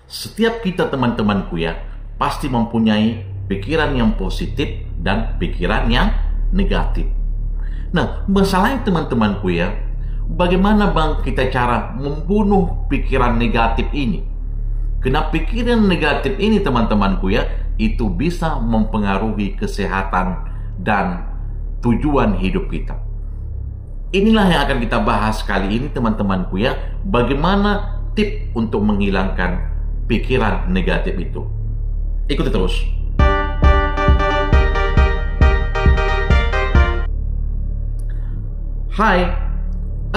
Setiap kita teman-temanku ya, pasti mempunyai pikiran yang positif dan pikiran yang negatif. Nah, masalahnya teman-temanku ya, bagaimana bang kita cara membunuh pikiran negatif ini? Karena pikiran negatif ini teman-temanku ya, itu bisa mempengaruhi kesehatan dan tujuan hidup kita. Inilah yang akan kita bahas kali ini teman-temanku ya, bagaimana tip untuk menghilangkan pikiran negatif itu. Ikuti terus. Hai,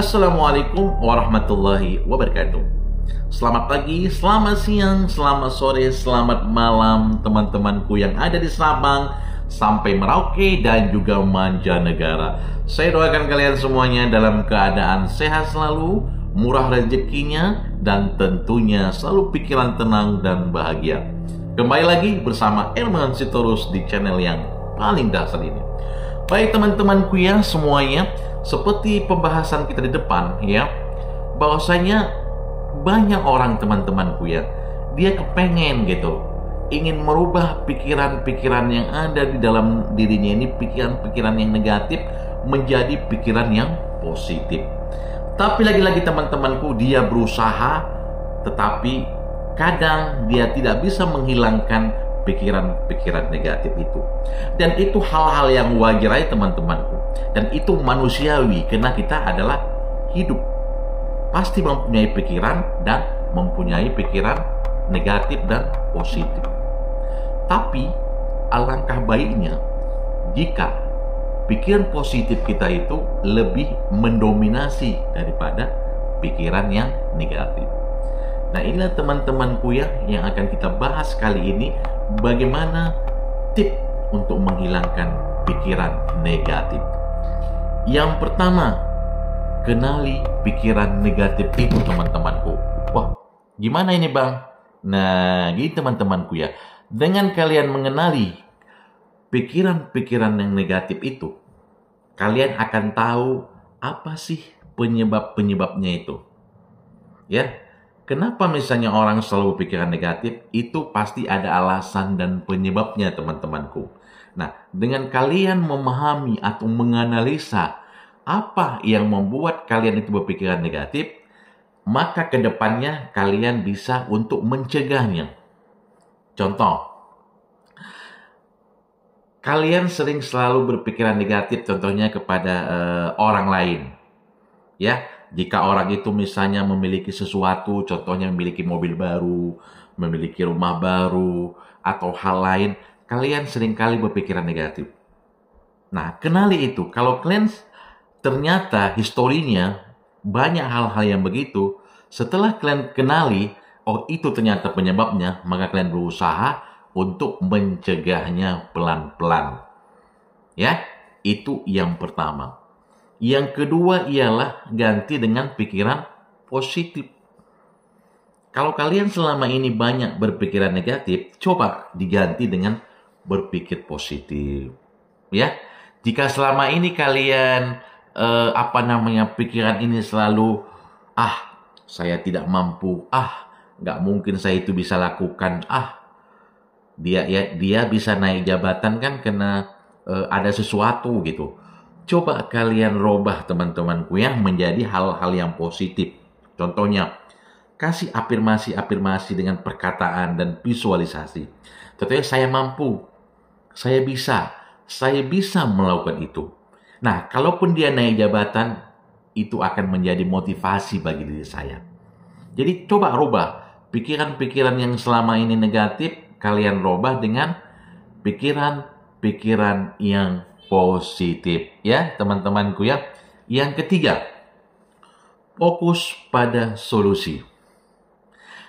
Assalamualaikum warahmatullahi wabarakatuh. Selamat pagi, selamat siang, selamat sore, selamat malam teman-temanku yang ada di Sabang sampai Merauke dan juga Mancanegara. Saya doakan kalian semuanya dalam keadaan sehat selalu, murah rezekinya, dan tentunya selalu pikiran tenang dan bahagia. Kembali lagi bersama Elman Sitorus di channel yang paling dasar ini. Baik teman-temanku ya semuanya, seperti pembahasan kita di depan ya, bahwasanya banyak orang teman-temanku ya, dia kepengen gitu, ingin merubah pikiran-pikiran yang ada di dalam dirinya ini, pikiran-pikiran yang negatif menjadi pikiran yang positif. Tapi lagi-lagi teman-temanku, dia berusaha, tetapi kadang dia tidak bisa menghilangkan pikiran-pikiran negatif itu. Dan itu hal-hal yang wajar aja teman-temanku. Dan itu manusiawi, karena kita adalah hidup. Pasti mempunyai pikiran dan mempunyai pikiran negatif dan positif. Tapi alangkah baiknya jika pikiran positif kita itu lebih mendominasi daripada pikiran yang negatif. Nah, inilah teman-temanku ya yang akan kita bahas kali ini, bagaimana tip untuk menghilangkan pikiran negatif. Yang pertama, kenali pikiran negatif itu teman-temanku. Wah, gimana ini bang? Nah, gini teman-temanku ya, dengan kalian mengenali pikiran-pikiran yang negatif itu, kalian akan tahu apa sih penyebab-penyebabnya itu. Ya, kenapa misalnya orang selalu pikiran negatif, itu pasti ada alasan dan penyebabnya teman-temanku. Nah, dengan kalian memahami atau menganalisa apa yang membuat kalian itu berpikiran negatif, maka ke depannya kalian bisa untuk mencegahnya. Contoh, kalian sering selalu berpikiran negatif contohnya kepada orang lain. Ya, jika orang itu misalnya memiliki sesuatu, contohnya memiliki mobil baru, memiliki rumah baru, atau hal lain, kalian seringkali berpikiran negatif. Nah, kenali itu. Kalau kalian ternyata historinya banyak hal-hal yang begitu, setelah kalian kenali, oh itu ternyata penyebabnya, maka kalian berusaha untuk mencegahnya pelan-pelan. Ya, itu yang pertama. Yang kedua ialah ganti dengan pikiran positif. Kalau kalian selama ini banyak berpikiran negatif, coba diganti dengan berpikir positif. Ya, jika selama ini kalian pikiran ini selalu saya tidak mampu, nggak mungkin saya itu bisa lakukan, dia bisa naik jabatan kan karena ada sesuatu gitu. Coba kalian robah teman-temanku ya menjadi hal-hal yang positif. Contohnya, kasih afirmasi dengan perkataan dan visualisasi. Contohnya, saya mampu, saya bisa melakukan itu. Nah, kalaupun dia naik jabatan, itu akan menjadi motivasi bagi diri saya. Jadi coba rubah pikiran-pikiran yang selama ini negatif, kalian rubah dengan pikiran-pikiran yang positif. Ya, teman-temanku ya. Yang ketiga, fokus pada solusi.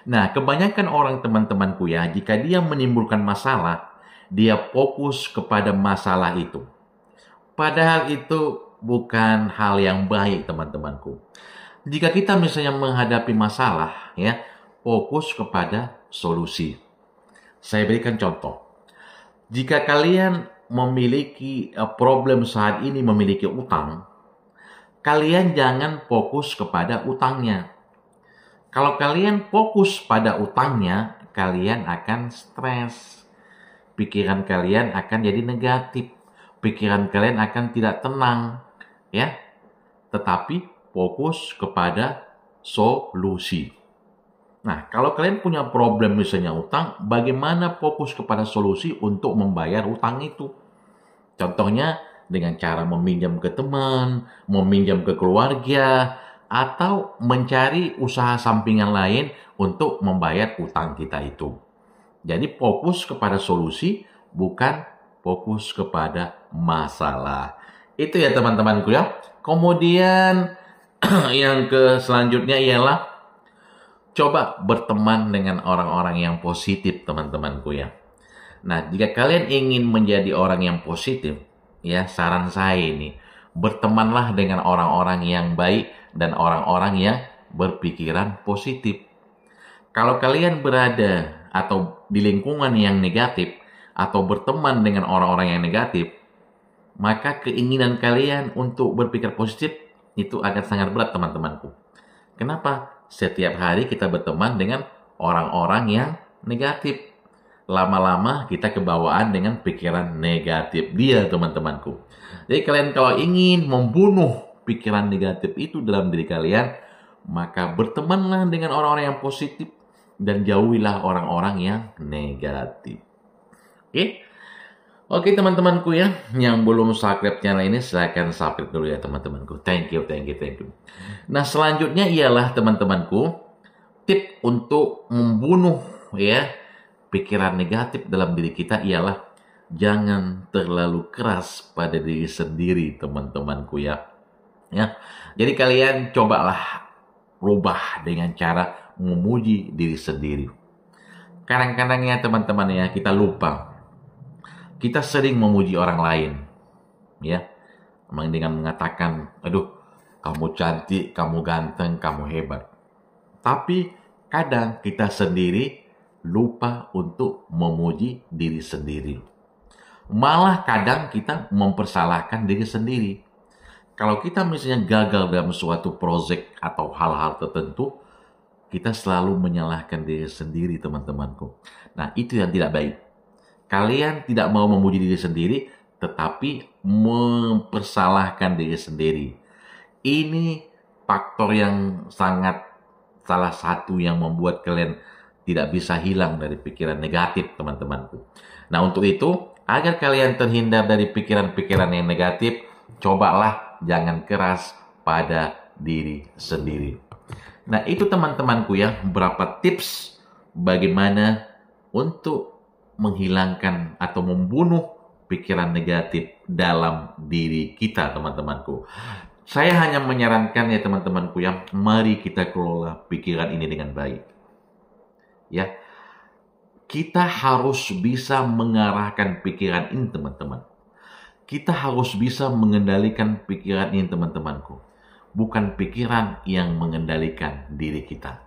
Nah, kebanyakan orang teman-temanku ya, jika dia menimbulkan masalah, dia fokus kepada masalah itu. Padahal itu bukan hal yang baik teman-temanku. Jika kita misalnya menghadapi masalah ya, fokus kepada solusi. Saya berikan contoh. Jika kalian memiliki problem saat ini, memiliki utang, kalian jangan fokus kepada utangnya. Kalau kalian fokus pada utangnya, kalian akan stres. Pikiran kalian akan jadi negatif. Pikiran kalian akan tidak tenang, ya. Tetapi fokus kepada solusi. Nah, kalau kalian punya problem misalnya utang, bagaimana fokus kepada solusi untuk membayar utang itu? Contohnya dengan cara meminjam ke teman, meminjam ke keluarga, atau mencari usaha sampingan lain untuk membayar utang kita itu. Jadi fokus kepada solusi, bukan fokus kepada masalah. Itu ya teman-temanku ya. Kemudian yang selanjutnya ialah coba berteman dengan orang-orang yang positif, teman-temanku ya. Nah, jika kalian ingin menjadi orang yang positif, ya saran saya ini, bertemanlah dengan orang-orang yang baik dan orang-orang yang berpikiran positif. Kalau kalian berada atau di lingkungan yang negatif atau berteman dengan orang-orang yang negatif, maka keinginan kalian untuk berpikir positif itu akan sangat berat, teman-temanku. Kenapa? Setiap hari kita berteman dengan orang-orang yang negatif. Lama-lama kita kebawaan dengan pikiran negatif dia, teman-temanku. Jadi kalian kalau ingin membunuh pikiran negatif itu dalam diri kalian, maka bertemanlah dengan orang-orang yang positif dan jauhilah orang-orang yang negatif. Oke? Oke teman-temanku ya, yang belum subscribe channel ini silahkan subscribe dulu ya teman-temanku. Thank you. Nah selanjutnya ialah teman-temanku, tip untuk membunuh ya pikiran negatif dalam diri kita ialah jangan terlalu keras pada diri sendiri, teman-temanku ya. Jadi kalian cobalah rubah dengan cara memuji diri sendiri. Kadang-kadang ya teman-teman ya, kita lupa. Kita sering memuji orang lain, ya, dengan mengatakan, aduh, kamu cantik, kamu ganteng, kamu hebat. Tapi kadang kita sendiri lupa untuk memuji diri sendiri. Malah kadang kita mempersalahkan diri sendiri. Kalau kita misalnya gagal dalam suatu proyek atau hal-hal tertentu, kita selalu menyalahkan diri sendiri, teman-temanku. Nah, itu yang tidak baik. Kalian tidak mau memuji diri sendiri, tetapi mempersalahkan diri sendiri. Ini faktor yang salah satu yang membuat kalian tidak bisa hilang dari pikiran negatif, teman-temanku. Nah, untuk itu, agar kalian terhindar dari pikiran-pikiran yang negatif, cobalah jangan keras pada diri sendiri. Nah, itu teman-temanku ya, beberapa tips bagaimana untuk menghilangkan atau membunuh pikiran negatif dalam diri kita, teman-temanku. Saya hanya menyarankan ya teman-temanku ya, mari kita kelola pikiran ini dengan baik. Ya, kita harus bisa mengarahkan pikiran ini, teman-teman. Kita harus bisa mengendalikan pikiran ini, teman-temanku. Bukan pikiran yang mengendalikan diri kita.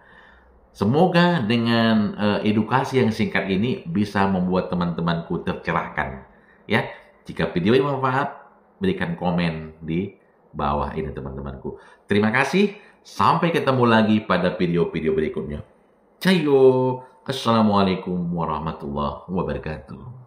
Semoga dengan edukasi yang singkat ini bisa membuat teman-temanku tercerahkan. Ya, jika video ini bermanfaat, berikan komen di bawah ini, teman-temanku. Terima kasih. Sampai ketemu lagi pada video-video berikutnya. Cayo. Assalamualaikum warahmatullahi wabarakatuh.